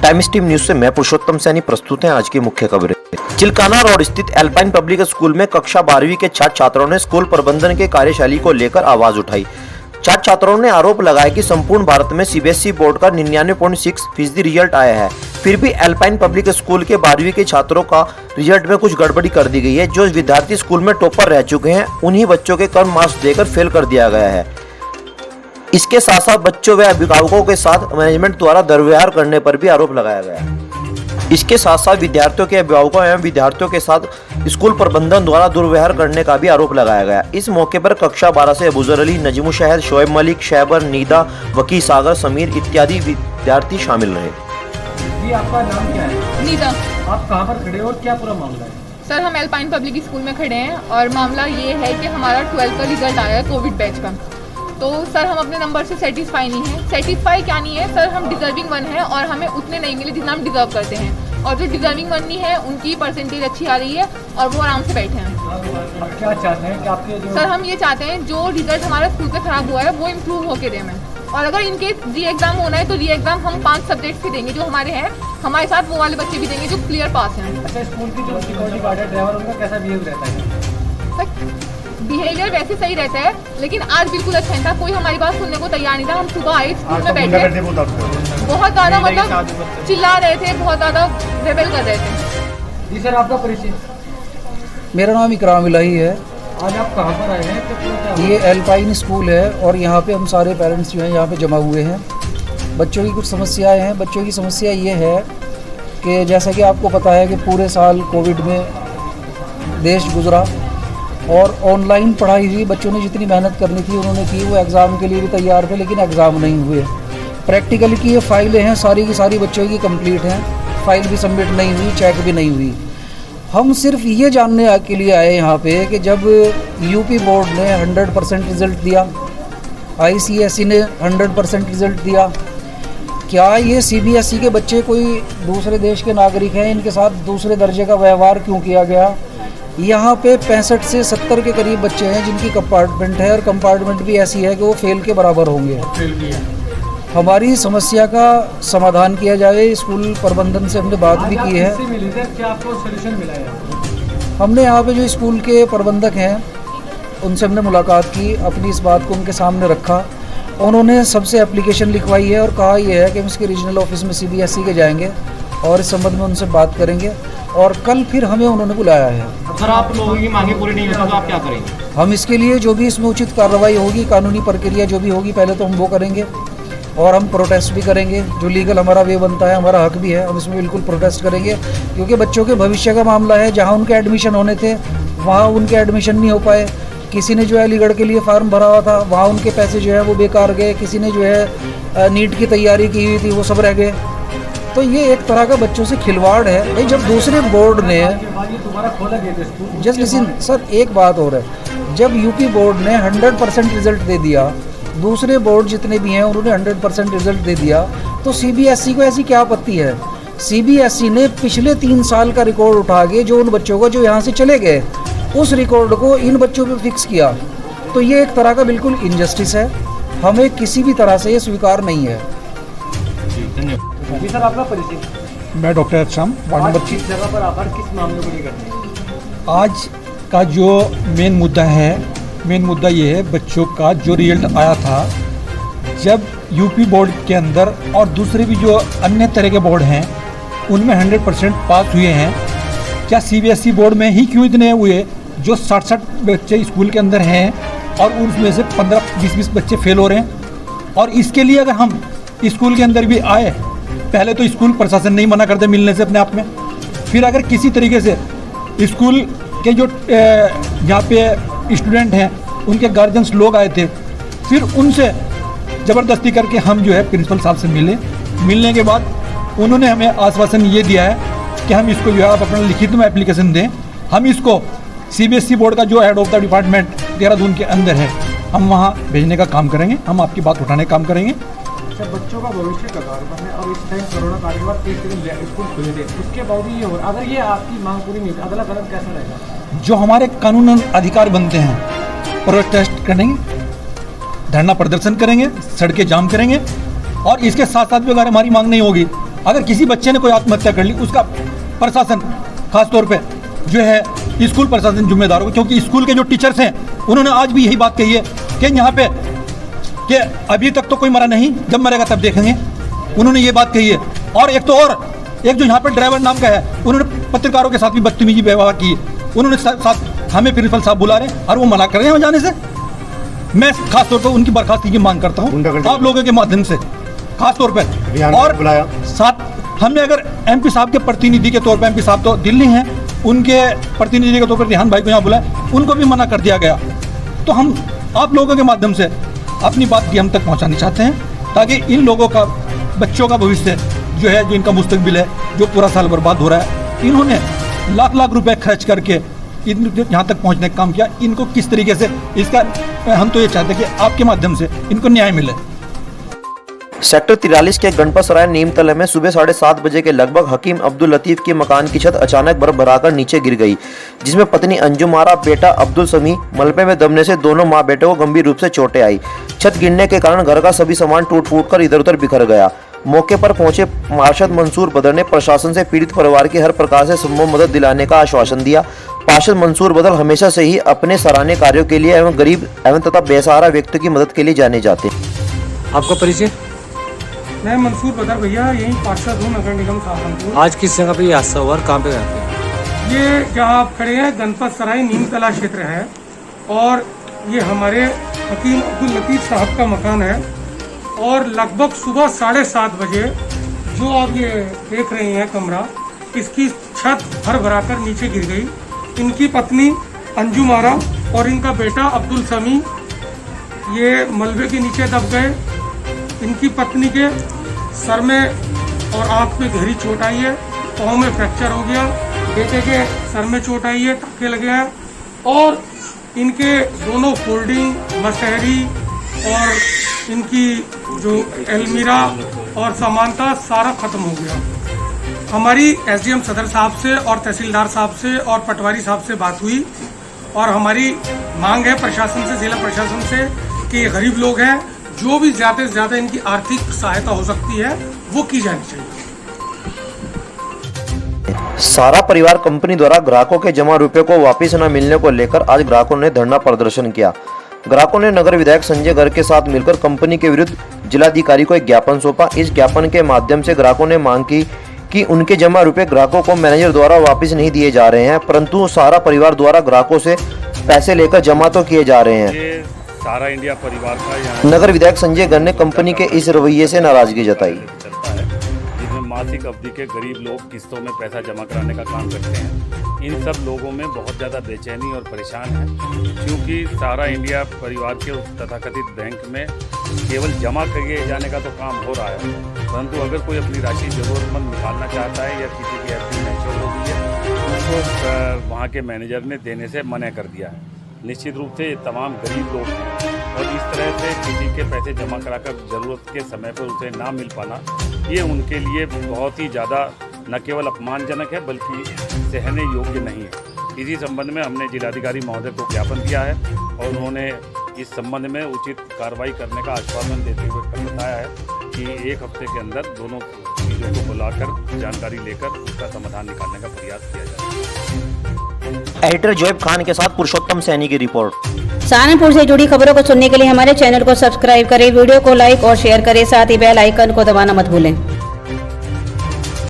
Time stream news से मैं पुरुषोत्तम सैनी प्रस्तुत हैं आज की मुख्य खबरें। चिलकाना रोड स्थित एल्पाइन पब्लिक स्कूल में कक्षा 12वीं के छात्र छात्राओं ने स्कूल प्रबंधन के कार्यशैली को लेकर आवाज उठाई। छात्र छात्राओं ने आरोप लगाया कि संपूर्ण भारत में सीबीएसई बोर्ड का 99.6% रिजल्ट आया है, फिर भी एल्पाइन पब्लिक स्कूल के 12वीं के छात्रों का रिजल्ट में कुछ गड़बड़ी कर दी गई है। जो विद्यार्थी स्कूल में टॉपर रह चुके हैं उन्हीं बच्चों के कम मार्क्स देकर फेल कर दिया गया है। इसके साथ साथ बच्चों व अभिभावकों के साथ मैनेजमेंट द्वारा दुर्व्यवहार करने पर भी आरोप लगाया गया है। इसके साथ साथ विद्यार्थियों के अभिभावकों एवं विद्यार्थियों के साथ स्कूल प्रबंधन द्वारा दुर्व्यवहार करने का भी आरोप लगाया गया। इस मौके पर कक्षा 12 से अबूजर अली, नजमू शहर, शोएब मलिक, शहबर, नीदा, वकी सागर, समीर इत्यादि विद्यार्थी शामिल रहे। जी, आपका नाम क्या है? नीदा। आप कहाँ पर खड़े हो और क्या पूरा मामला है? सर, हम एल्पाइन पब्लिक स्कूल में खड़े हैं और मामला ये है कि हमारा 12th का रिजल्ट आया है कोविड बैच का। तो सर, हम अपने नंबर से सेटिस्फाई नहीं है। सेटिस्फाई क्या नहीं है सर, हम डिजर्विंग वन है और हमें उतने नहीं मिले जितना हम डिजर्व करते हैं, और जो डिजर्विंग वन नहीं है उनकी परसेंटेज अच्छी आ रही है और वो आराम से बैठे हैं। आप क्या चाहते हैं कि आपके जो सर, हम ये चाहते हैं जो रिजल्ट हमारा स्कूल से खराब हुआ है वो इम्प्रूव होके दे हमें, और अगर इनके री एग्जाम होना है तो री एग्जाम हम 5 सब्जेक्ट्स के देंगे जो हमारे हैं, हमारे साथ वो वाले बच्चे भी देंगे जो क्लियर पास हैं। अच्छा, स्कूल की जो सिक्योरिटी गार्ड है, ड्राइवर, उनका कैसा बिहेव रहता है? सर, बिहेवियर वैसे सही रहता है, लेकिन आज बिल्कुल अच्छा नहीं था। कोई हमारी बात सुनने को तैयार नहीं था। हम सुबह आए, स्कूल में बैठे, बहुत ज़्यादा मतलब चिल्ला रहे थे, बहुत ज़्यादा रेबेल कर रहे थे। जी सर, आपका परिचय? मेरा नाम इकराम इलाही है। आज आप कहाँ पर आए हैं? तो क्या ये एल्पाइन स्कूल है और यहाँ पे हम सारे पेरेंट्स जो हैं यहाँ पे जमा हुए हैं। बच्चों की कुछ समस्याएं हैं। बच्चों की समस्या ये है कि जैसा कि आपको पता है कि पूरे साल कोविड में देश गुजरा और ऑनलाइन पढ़ाई हुई। बच्चों ने जितनी मेहनत करनी थी उन्होंने की, वो एग्ज़ाम के लिए भी तैयार थे, लेकिन एग्ज़ाम नहीं हुए। प्रैक्टिकली की ये फाइलें हैं सारी की सारी बच्चों की कंप्लीट हैं, फाइल भी सबमिट नहीं हुई, चेक भी नहीं हुई। हम सिर्फ ये जानने के लिए आए यहाँ पे कि जब यूपी बोर्ड ने 100% रिज़ल्ट दिया, आईसीएसई ने 100% रिज़ल्ट दिया, क्या ये सीबीएसई के बच्चे कोई दूसरे देश के नागरिक हैं? इनके साथ दूसरे दर्जे का व्यवहार क्यों किया गया? यहाँ पे 65 से 70 के करीब बच्चे हैं जिनकी कंपार्टमेंट है, और कंपार्टमेंट भी ऐसी है कि वो फेल के बराबर होंगे। हमारी समस्या का समाधान किया जाए। स्कूल प्रबंधन से हमने बात भी की है। क्या आपको सॉल्यूशन मिला है? हमने यहाँ पे जो स्कूल के प्रबंधक हैं उनसे हमने मुलाकात की, अपनी इस बात को उनके सामने रखा। उन्होंने सबसे एप्लीकेशन लिखवाई है और कहा यह है कि हम इसके रीजनल ऑफिस में सीबीएसई के जाएंगे और इस संबंध में उनसे बात करेंगे, और कल फिर हमें उन्होंने बुलाया है। सर, आप लोगों की मांगे पूरी नहीं होती तो आप क्या करेंगे? हम इसके लिए जो भी इसमें उचित कार्रवाई होगी, कानूनी प्रक्रिया जो भी होगी, पहले तो हम वो करेंगे और हम प्रोटेस्ट भी करेंगे। जो लीगल हमारा वे बनता है, हमारा हक भी है, हम इसमें बिल्कुल प्रोटेस्ट करेंगे, क्योंकि बच्चों के भविष्य का मामला है। जहाँ उनके एडमिशन होने थे वहाँ उनके एडमिशन नहीं हो पाए। किसी ने जो है अलीगढ़ के लिए फार्म भरा हुआ था, वहाँ उनके पैसे जो है वो बेकार गए। किसी ने जो है नीट की तैयारी की हुई थी, वो सब रह गए। तो ये एक तरह का बच्चों से खिलवाड़ है भाई। जब दूसरे बोर्ड ने जस्ट लिसन सर, एक बात और है, जब यूपी बोर्ड ने 100% रिजल्ट दे दिया, दूसरे बोर्ड जितने भी हैं उन्होंने 100% रिजल्ट दे दिया, तो सीबीएसई को ऐसी क्या आपत्ति है? सीबीएसई ने पिछले 3 साल का रिकॉर्ड उठा के जो उन बच्चों को जो यहाँ से चले गए, उस रिकॉर्ड को इन बच्चों पे फिक्स किया। तो ये एक तरह का बिल्कुल इनजस्टिस है, हमें किसी भी तरह से ये स्वीकार नहीं है। जी सर, आपका परिचय? मैं डॉक्टर अक्षम, वार्ड नंबर 3। किस जगह पर आकर किस मामले को लेकर करते हैं? आज का जो मेन मुद्दा ये है बच्चों का जो रिजल्ट आया था, जब यूपी बोर्ड के अंदर और दूसरे भी जो अन्य तरह के बोर्ड हैं उनमें 100% पास हुए हैं, क्या सीबीएसई बोर्ड में ही क्यों इतने हुए जो 60 बच्चे स्कूल के अंदर हैं और उसमें से 15-20 बच्चे फेल हो रहे हैं? और इसके लिए अगर हम स्कूल के अंदर भी आए, पहले तो स्कूल प्रशासन नहीं मना करते मिलने से अपने आप में, फिर अगर किसी तरीके से स्कूल के जो यहाँ पे स्टूडेंट हैं उनके गार्जियंस लोग आए थे, फिर उनसे ज़बरदस्ती करके हम जो है प्रिंसिपल साहब से मिलने के बाद उन्होंने हमें आश्वासन ये दिया है कि हम इसको जो है आप अपना लिखित में एप्लीकेशन दें, हम इसको सीबीएसई बोर्ड का जो head of the department Dehradun के अंदर है, हम वहाँ भेजने का काम करेंगे, हम आपकी बात उठाने का काम करेंगे। अच्छा, बच्चों का भविष्य कगार पर है और इस टाइम कोरोना काल के बाद 30 दिन स्कूल खुले थे, उसके बावजूद ये हो, अगर ये आपकी मांग पूरी नहीं, अगला कदम कैसा रहेगा? जो हमारे कानूनन अधिकार बनते हैं, प्रोटेस्ट करेंगे, धरना प्रदर्शन करेंगे, सड़कें जाम करेंगे और इसके साथ साथ भी अगर हमारी मांग नहीं होगी, अगर किसी बच्चे ने कोई आत्महत्या कर ली, उसका प्रशासन खासतौर पे जो है स्कूल प्रशासन जिम्मेदार होगा, क्योंकि स्कूल के जो टीचर्स हैं उन्होंने आज भी यही बात कही है कि यहाँ पे कि अभी तक तो कोई मरा नहीं, जब मरेगा तब देखेंगे, उन्होंने ये बात कही है। और एक जो यहाँ पर ड्राइवर नाम का है, उन्होंने पत्रकारों के साथ भी बदतमीजी व्यवहार की, उन्होंने साथ हमें प्रिंसिपल साहब बुला रहे हैं और वो मना कर रहे हैं जाने से। मैं खासतौर पर उनकी बर्खास्ती की मांग करता हूँ आप लोगों के माध्यम से खासतौर पर। और साथ हमने अगर एमपी साहब के प्रतिनिधि के तौर पर, एमपी साहब तो दिल्ली हैं, उनके प्रतिनिधि के तौर पर रेहान भाई को यहाँ बुलाया, उनको भी मना कर दिया गया। तो हम आप लोगों के माध्यम से अपनी बात भी हम तक पहुँचानी चाहते हैं, ताकि इन लोगों का, बच्चों का भविष्य जो है, जो इनका मुस्तकबिल है, जो पूरा साल बर्बाद हो रहा है, इन्होंने लाख लाख रुपए खर्च करके यहाँ तक पहुँचने का काम किया, इनको किस तरीके से इसका हम तो ये चाहते हैं कि आपके माध्यम से इनको न्याय मिले। सेक्टर 43 के गणपत सराय नीमतला में सुबह 7:30 बजे के लगभग हकीम अब्दुल लतीफ के मकान की छत अचानक बर्फ भराकर नीचे गिर गई, जिसमें पत्नी अंजुम आरा, बेटा अब्दुल समी मलबे में दबने से दोनों मां बेटे को गंभीर रूप से चोटें आई। छत गिरने के कारण घर का सभी सामान टूट फूट कर इधर उधर बिखर गया। मौके पर पहुंचे पार्षद मंसूर बदर ने प्रशासन से पीड़ित परिवार की हर प्रकार से संभव मदद दिलाने का आश्वासन दिया। पार्षद मंसूर बदर हमेशा से ही अपने सराहनीय कार्यों के लिए एवं गरीब एवं तथा बेसहारा व्यक्तियों की मदद के लिए जाने जाते हैं। आपका परिचय? मैं मंसूर बदर भैया, यही पार्षद हूँ नगर निगम सहारनपुर। आज किस जगह पे ये हादसा हुआ और कहाँ पे गए? ये जहाँ आप खड़े हैं गणपत सराय नीमतला क्षेत्र है, और ये हमारे हकीम अब्दुल लतीफ साहब का मकान है। और लगभग सुबह 7:30 बजे जो आप ये देख रहे हैं कमरा, इसकी छत भर भराकर नीचे गिर गई। इनकी पत्नी अंजुम आरा और इनका बेटा अब्दुल समी ये मलबे के नीचे दब गए। इनकी पत्नी के सर में और आंख पे गहरी चोट आई है, पाँव में फ्रैक्चर हो गया, बेटे के सर में चोट आई है, टाँके लगे हैं, और इनके दोनों फोल्डिंग, मसहरी और इनकी जो अलमीरा और सामान था सारा खत्म हो गया। हमारी एसडीएम सदर साहब से और तहसीलदार साहब से और पटवारी साहब से बात हुई, और हमारी मांग है प्रशासन से, जिला प्रशासन से, कि ये गरीब लोग हैं, जो भी ज़्यादा से ज़्यादा इनकी आर्थिक सहायता हो सकती है वो की जानी चाहिए। सारा परिवार कंपनी द्वारा ग्राहकों के जमा रुपए को वापस न मिलने को लेकर आज ग्राहकों ने धरना प्रदर्शन किया। ग्राहकों ने नगर विधायक संजय गर्ग के साथ मिलकर कंपनी के विरुद्ध जिलाधिकारी को एक ज्ञापन सौंपा। इस ज्ञापन के माध्यम से ग्राहकों ने मांग की कि उनके जमा रुपए ग्राहकों को मैनेजर द्वारा वापस नहीं दिए जा रहे हैं, परंतु सारा परिवार द्वारा ग्राहकों से पैसे लेकर जमा तो किए जा रहे हैं। ये सारा इंडिया परिवार का यहाँ नगर विधायक संजय गर्ग ने कंपनी के इस रवैये से नाराजगी जताई। चलता है, जिसमें मासिक अवधि के गरीब लोग किस्तों में पैसा जमा कराने का काम करते हैं। इन सब लोगों में बहुत ज़्यादा बेचैनी और परेशान है, क्योंकि सारा इंडिया परिवार के उस तथाकथित बैंक में केवल जमा किए जाने का तो काम हो रहा है, परंतु अगर कोई अपनी राशि ज़रूरतमंद निकालना चाहता है या किसी की एफडी मैच्योर हो गई है, उसको वहाँ के मैनेजर ने देने से मना कर दिया है। निश्चित रूप से ये तमाम गरीब लोग हैं, और इस तरह से किसी के पैसे जमा कराकर ज़रूरत के समय पर उसे ना मिल पाना, ये उनके लिए बहुत ही ज़्यादा न केवल अपमानजनक है बल्कि सहने योग्य नहीं है। इसी संबंध में हमने जिलाधिकारी महोदय को ज्ञापन दिया है, और उन्होंने इस संबंध में उचित कार्रवाई करने का आश्वासन देते हुए बताया है कि 1 हफ्ते के अंदर दोनों चीज़ों को बुलाकर जानकारी लेकर उसका समाधान निकालने का प्रयास किया जाए। एडिटर जोएब खान के साथ पुरुषोत्तम सैनी की रिपोर्ट। सहारनपुर से जुड़ी खबरों को सुनने के लिए हमारे चैनल को सब्सक्राइब करें, वीडियो को लाइक और शेयर करें, साथ ही बेल आइकन को दबाना मत भूलें।